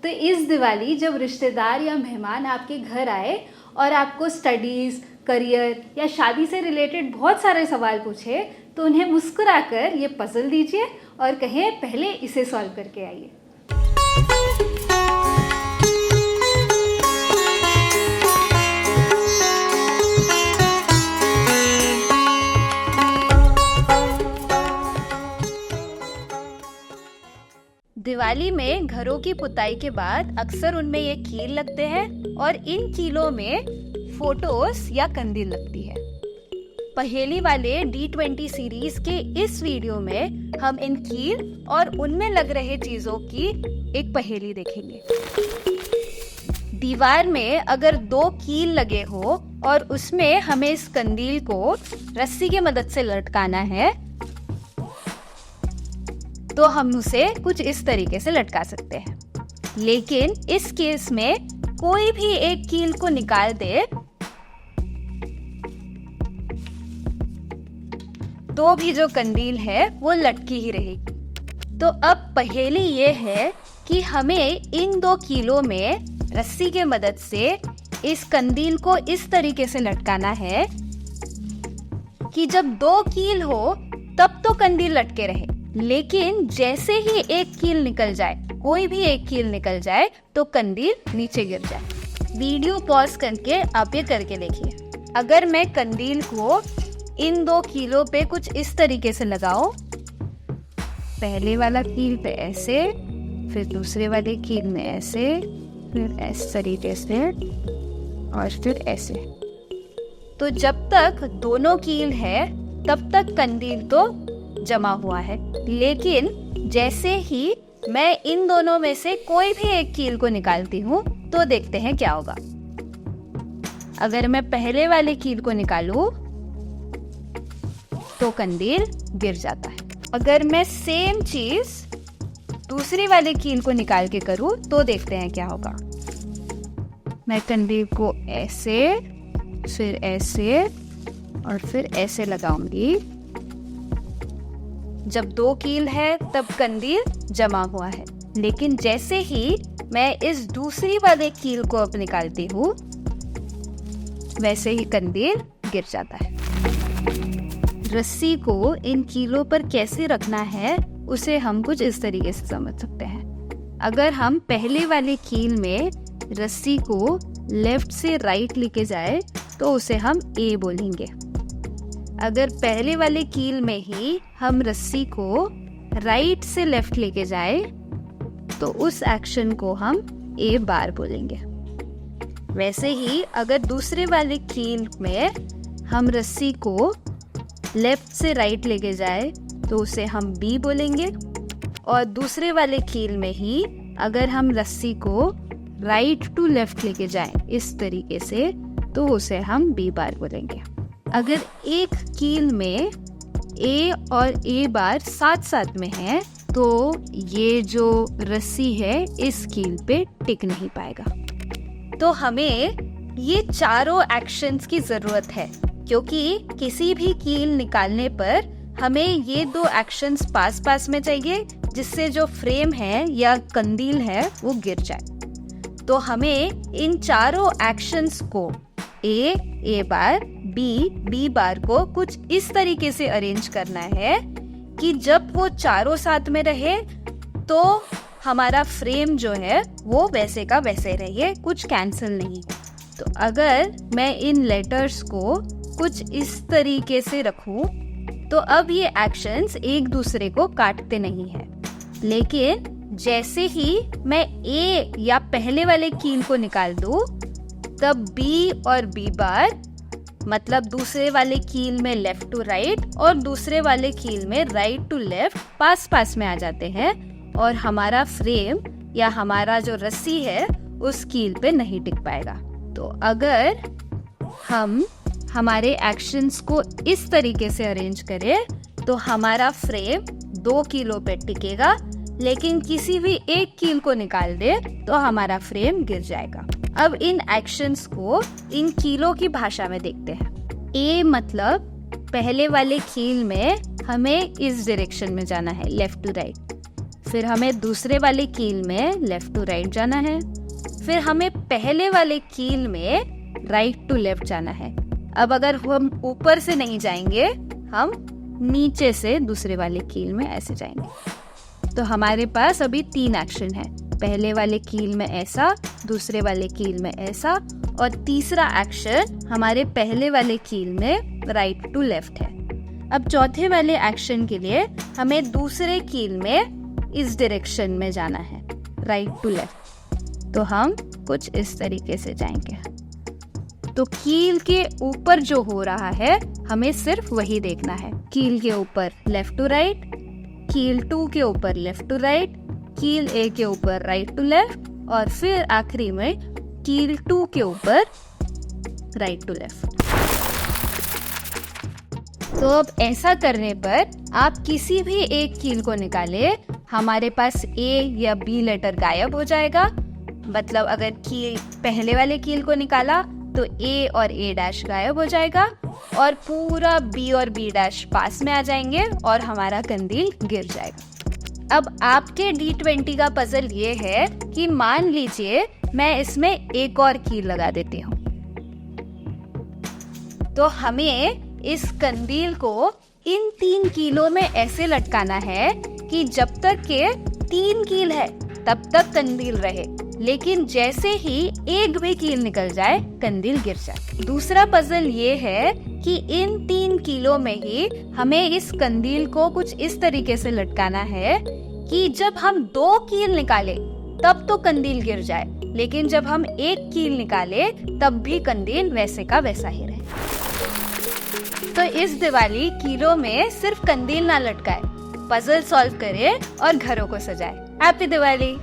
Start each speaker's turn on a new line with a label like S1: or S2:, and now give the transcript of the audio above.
S1: तो इस दिवाली जब रिश्तेदार या मेहमान आपके घर आए और आपको स्टडीज़, करियर या शादी से रिलेटेड बहुत सारे सवाल पूछे, तो उन्हें मुस्कुराकर ये पजल दीजिए और कहें पहले इसे सॉल्व करके आइए।
S2: दिवाली में घरों की पुताई के बाद अक्सर उनमें ये कील लगते हैं और इन कीलों में फोटोज या कंदील लगती है। पहेली वाले D20 सीरीज के इस वीडियो में हम इन कील और उनमें लग रहे चीजों की एक पहेली देखेंगे। दीवार में अगर 2 कील लगे हो और उसमें हमें इस कंदील को रस्सी की मदद से लटकाना है, तो हम उसे कुछ इस तरीके से लटका सकते हैं। लेकिन इस केस में कोई भी एक कील को निकाल दे तो भी जो कंदील है वो लटकी ही रहेगी। तो अब पहेली ये है कि हमें इन 2 कीलों में रस्सी के मदद से इस कंदील को इस तरीके से लटकाना है कि जब 2 कील हो तब तो कंदील लटके रहे, लेकिन जैसे ही एक कील निकल जाए, कोई भी एक कील निकल जाए, तो कंदील नीचे गिर जाए। वीडियो पॉज करके आप ये करके देखिए। अगर मैं कंदील को इन 2 कीलों पे कुछ इस तरीके से लगाऊं, पहले वाला कील पे ऐसे, फिर दूसरे वाले कील में ऐसे, फिर इस तरीके से और फिर ऐसे, तो जब तक दोनों कील है तब तक कंदील तो जमा हुआ है। लेकिन जैसे ही मैं इन दोनों में से कोई भी एक कील को निकालती हूँ, तो देखते हैं क्या होगा। अगर मैं पहले वाले कील को निकालूं तो कंदील गिर जाता है। अगर मैं सेम चीज दूसरी वाले कील को निकाल के करूं तो देखते हैं क्या होगा। मैं कंदील को ऐसे, फिर ऐसे और फिर ऐसे लगाऊंगी। जब 2 कील है तब कंदील जमा हुआ है, लेकिन जैसे ही मैं इस दूसरी वाले कील को अब निकालती हूँ, वैसे ही कंदील गिर जाता है। रस्सी को इन कीलों पर कैसे रखना है उसे हम कुछ इस तरीके से समझ सकते हैं। अगर हम पहले वाले कील में रस्सी को लेफ्ट से राइट लेके जाए तो उसे हम A बोलेंगे। अगर पहले वाले कील में ही हम रस्सी को राइट से लेफ्ट लेके जाए तो उस एक्शन को हम A बार बोलेंगे। वैसे ही अगर दूसरे वाले कील में हम रस्सी को लेफ्ट से राइट लेके जाए तो उसे हम B बोलेंगे, और दूसरे वाले कील में ही अगर हम रस्सी को राइट टू लेफ्ट लेके जाए इस तरीके से, तो उसे हम B बार बोलेंगे। अगर एक कील में A और A बार साथ साथ में है तो ये जो रस्सी है इस कील पे टिक नहीं पाएगा। तो हमें ये चारों एक्शंस की जरूरत है, क्योंकि किसी भी कील निकालने पर हमें ये 2 एक्शंस पास पास में चाहिए, जिससे जो फ्रेम है या कंदील है वो गिर जाए। तो हमें इन चारों एक्शंस को A बार, B बार को कुछ इस तरीके से अरेंज करना है कि जब वो चारों साथ में रहे तो हमारा फ्रेम जो है वो वैसे का वैसे रहे, कुछ कैंसिल नहीं। तो अगर मैं इन लेटर्स को कुछ इस तरीके से रखूं तो अब ये एक्शंस एक दूसरे को काटते नहीं है। लेकिन जैसे ही मैं A या पहले वाले कील को निकाल दूं, तब B और B बार, मतलब दूसरे वाले कील में लेफ्ट टू राइट और दूसरे वाले कील में राइट टू लेफ्ट पास पास में आ जाते हैं, और हमारा फ्रेम या हमारा जो रस्सी है उस कील पे नहीं टिक पाएगा। तो अगर हम हमारे एक्शंस को इस तरीके से अरेंज करें तो हमारा फ्रेम 2 कीलों पे टिकेगा, लेकिन किसी भी एक कील को निकाल दे तो हमारा फ्रेम गिर जाएगा। अब इन एक्शंस को इन कीलों की भाषा में देखते हैं। A मतलब पहले वाले कील में हमें इस डायरेक्शन में जाना है, लेफ्ट टू राइट। फिर हमें दूसरे वाले कील में लेफ्ट टू राइट जाना है, फिर हमें पहले वाले कील में राइट टू लेफ्ट जाना है। अब अगर हम ऊपर से नहीं जाएंगे, हम नीचे से दूसरे वाले कील में ऐसे जाएंगे। तो हमारे पास अभी 3 एक्शन है, पहले वाले कील में ऐसा, दूसरे वाले कील में ऐसा, और तीसरा एक्शन हमारे पहले वाले कील में राइट टू लेफ्ट है। अब चौथे वाले एक्शन के लिए हमें दूसरे कील में इस डायरेक्शन में जाना है, राइट टू लेफ्ट। तो हम कुछ इस तरीके से जाएंगे। तो कील के ऊपर जो हो रहा है हमें सिर्फ वही देखना है। कील के ऊपर लेफ्ट टू राइट, कील 2 के ऊपर लेफ्ट टू राइट, कील A के ऊपर राइट टू लेफ्ट, और फिर आखिरी में कील 2 के ऊपर राइट टू लेफ्ट। तो अब ऐसा करने पर आप किसी भी एक कील को निकाले, हमारे पास A या B लेटर गायब हो जाएगा। मतलब अगर कील पहले वाले कील को निकाला तो A और A डैश गायब हो जाएगा और पूरा B और B डैश पास में आ जाएंगे और हमारा कंदील गिर जाएगा। अब आपके D20 का पजल ये है कि मान लीजिए मैं इसमें एक और कील लगा देती हूँ। तो हमें इस कंदील को इन 3 कीलों में ऐसे लटकाना है कि जब तक के 3 कील है तब तक कंदील रहे, लेकिन जैसे ही एक भी कील निकल जाए कंदील गिर जाए। दूसरा पजल ये है कि इन 3 कीलों में ही हमें इस कंदील को कुछ इस तरीके से लटकाना है कि जब हम 2 कील निकाले तब तो कंदील गिर जाए, लेकिन जब हम एक कील निकाले तब भी कंदील वैसे का वैसा ही रहे। तो इस दिवाली कीलों में सिर्फ कंदील ना लटकाए, पजल सॉल्व करे और घरों को सजाए। हैप्पी दिवाली।